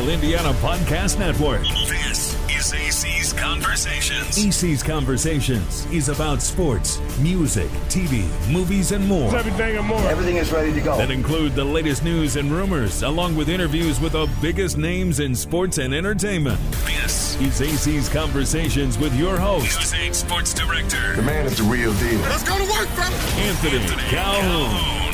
All Indiana Podcast Network. This is AC's Conversations. AC's Conversations is about sports, music, TV, movies, and more. Everything and more. Everything is ready to go. That include the latest news and rumors, along with interviews with the biggest names in sports and entertainment. This is AC's Conversations with your host, News 8 Sports Director. The man is the real deal. Let's go to work, fella. Anthony Calhoun.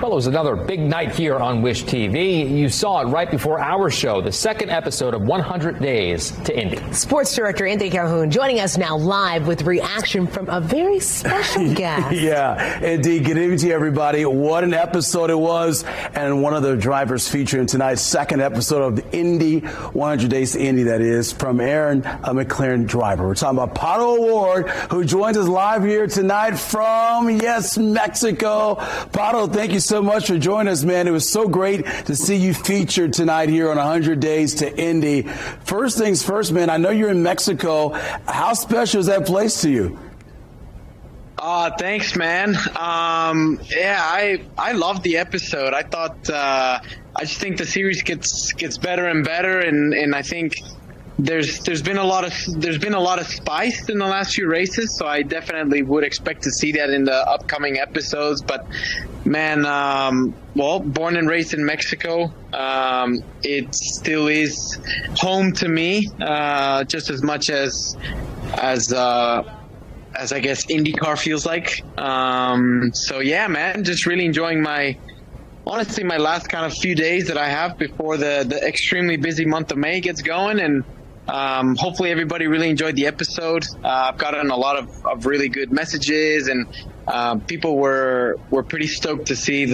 Well, it was another big night here on Wish TV. You saw it right before our show, the second episode of 100 Days to Indy. Sports Director Anthony Calhoun joining us now live with reaction from a very special guest. Yeah, indeed. Good evening to you, everybody. What an episode it was, and one of the drivers featured in tonight's second episode of the Indy 100 Days to Indy, that is, from Aaron, a McLaren driver. We're talking about Pato Ward, who joins us live here tonight from, yes, Mexico. Pato, thank you so much for joining us, man. It was so great to see you featured tonight here on 100 Days to Indy. First things first, man, I know you're in Mexico. How special is that place to you? Thanks, man. I loved the episode. I thought, I just think the series gets better and better, and I think there's been a lot of spice in the last few races, so I definitely would expect to see that in the upcoming episodes. But man, born and raised in Mexico, it still is home to me, just as much as I guess IndyCar feels like. So yeah, man, just really enjoying honestly my last kind of few days that I have before the extremely busy month of May gets going, and hopefully everybody really enjoyed the episode. I've gotten a lot of really good messages, and people were pretty stoked to see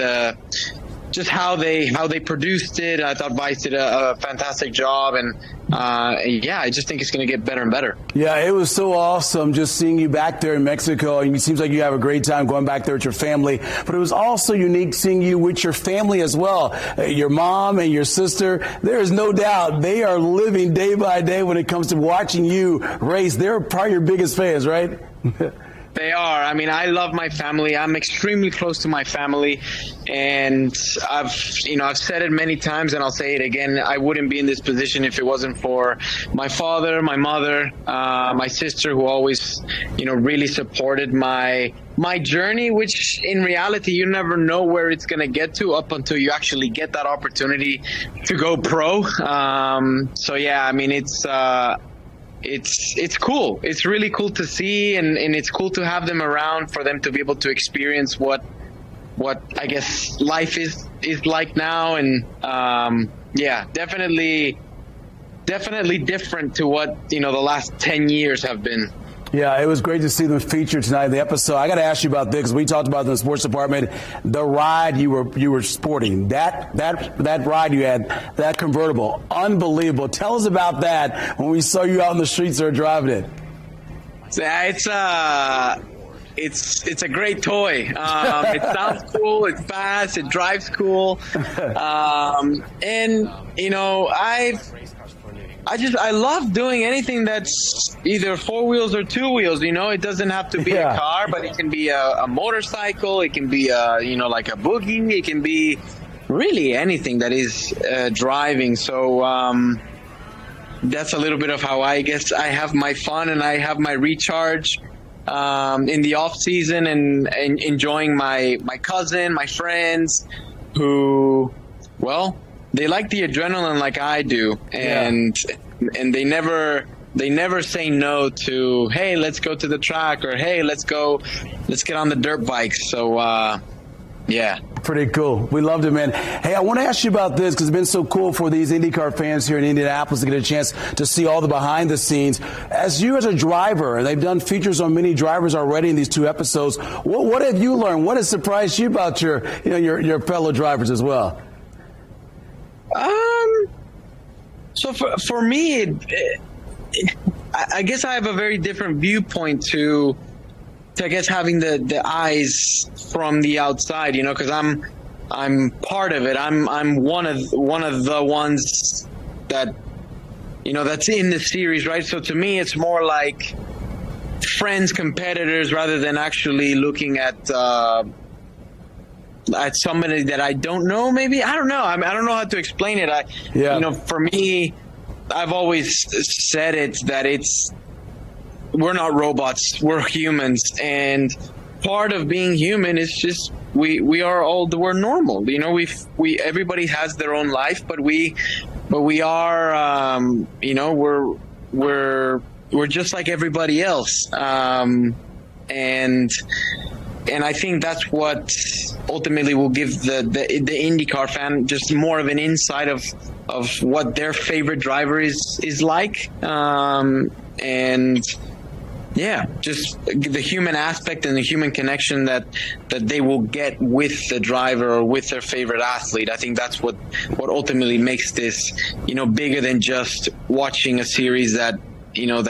just how they produced it. I thought Vice did a fantastic job, and yeah, I just think it's going to get better and better. Yeah, it was so awesome just seeing you back there in Mexico, and it seems like you have a great time going back there with your family, but it was also unique seeing you with your family as well. Your mom and your sister, there is no doubt they are living day by day when it comes to watching you race. They're probably your biggest fans, right? They are. I mean, I love my family. I'm extremely close to my family, and I've said it many times, and I'll say it again. I wouldn't be in this position if it wasn't for my father, my mother, my sister, who always, really supported my journey, which in reality, you never know where it's going to get to up until you actually get that opportunity to go pro. So yeah, I mean, it's cool. It's really cool to see, and it's cool to have them around for them to be able to experience what I guess life is like now. And yeah, definitely different to what the last 10 years have been. Yeah, it was great to see them featured tonight in the episode. I got to ask you about this, because we talked about it in the sports department. The ride you were sporting, that ride you had, that convertible, unbelievable. Tell us about that when we saw you out in the streets there driving it. It's a great toy. It sounds cool. It's fast. It drives cool. And I love doing anything that's either four wheels or two wheels. It doesn't have to be a car, but it can be a motorcycle. It can be like a boogie. It can be really anything that is driving. So that's a little bit of how I guess I have my fun and I have my recharge in the off season, and enjoying my cousin, my friends, who, well, they like the adrenaline like I do, and they never say no to, hey, let's go to the track, or hey, let's get on the dirt bikes. So yeah. Pretty cool. We loved it, man. Hey, I want to ask you about this, because it's been so cool for these IndyCar fans here in Indianapolis to get a chance to see all the behind the scenes. As you as a driver, and they've done features on many drivers already in these two episodes, what have you learned? What has surprised you about your fellow drivers as well? So for me, I guess I have a very different viewpoint to I guess having the eyes from the outside, because I'm part of it. I'm one of the ones that that's in the series, right? So to me, it's more like friends, competitors, rather than actually looking at at somebody that I don't know. Maybe I don't know. I mean, I don't know how to explain it. For me, I've always said we're not robots. We're humans, and part of being human is just we're normal. You know, everybody has their own life, but we are we're just like everybody else. And I think that's what ultimately will give the IndyCar fan just more of an insight of what their favorite driver is like. And yeah, just the human aspect and the human connection that they will get with the driver or with their favorite athlete. I think that's what ultimately makes this, bigger than just watching a series that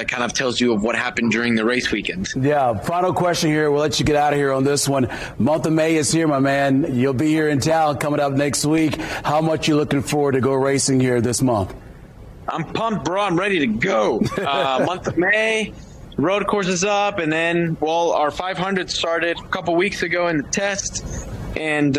kind of tells you of what happened during the race weekend. Yeah, final question here. We'll let you get out of here on this one. Month of May is here, my man. You'll be here in town coming up next week. How much you looking forward to go racing here this month? I'm pumped, bro. I'm ready to go. Month of May, road course is up, and then, our 500 started a couple weeks ago in the test, and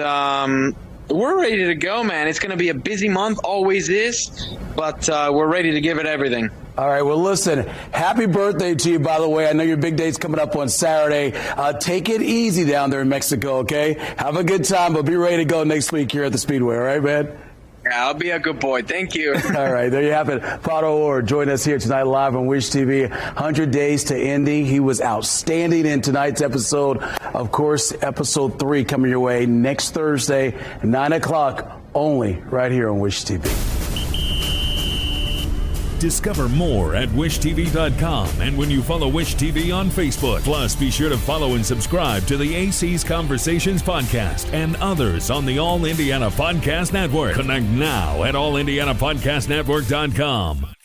we're ready to go, man. It's going to be a busy month, always is, but we're ready to give it everything. All right, well, listen, happy birthday to you, by the way. I know your big day's coming up on Saturday. Take it easy down there in Mexico, okay? Have a good time, but be ready to go next week here at the Speedway, all right, man? Yeah, I'll be a good boy. Thank you. All right, there you have it. Pato Ward joined us here tonight live on Wish TV. 100 Days to Indy. He was outstanding in tonight's episode. Of course, episode 3 coming your way next Thursday, 9 o'clock, only right here on Wish TV. Discover more at wishtv.com and when you follow Wish TV on Facebook. Plus, be sure to follow and subscribe to the AC's Conversations podcast and others on the All Indiana Podcast Network. Connect now at allindianapodcastnetwork.com.